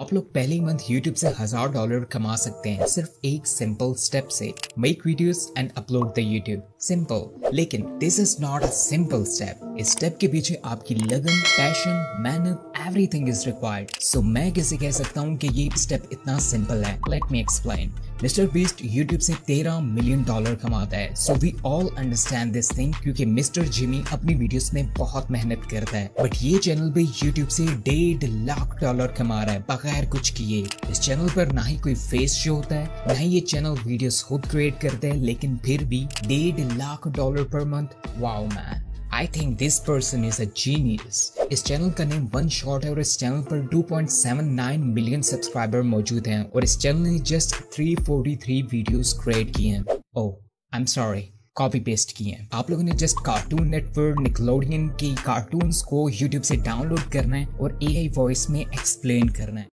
आप लोग पहले मंथ YouTube से $1000 कमा सकते हैं सिर्फ एक सिंपल स्टेप से, make videos and upload the YouTube। Simple, लेकिन this is not a simple step. इस स्टेप के पीछे आपकी लगन, पैशन, मेहनत, एवरीथिंग इज रिक्वायर्ड। सो मैं कैसे कह सकता हूँ कि ये स्टेप इतना सिंपल है? Let me explain. Mister Beast YouTube से $13 मिलियन कमाता है। So we all understand this thing क्योंकि मिस्टर जिमी अपनी वीडियोस में बहुत मेहनत करता है। बट ये चैनल भी YouTube से $1.5 लाख कमा रहा है बगैर कुछ किए। इस चैनल पर ना ही कोई फेस शो होता है, ना ही ये चैनल वीडियोस खुद क्रिएट करते हैं, लेकिन फिर भी $1.5 lakh per month. Wow man, I think this person is a genius। इस चैनल का नेम वन शॉट है और इस चैनल पर 2.79 मिलियन सब्सक्राइबर मौजूद हैं और इस चैनल ने जस्ट 343 वीडियोस क्रिएट किए हैं। Oh I am sorry, copy paste किए हैं। आप लोगों ने जस्ट कार्टून नेटवर्क, निकलोडियन की कार्टून्स को YouTube से डाउनलोड करना है और AI वॉइस में एक्सप्लेन करना है।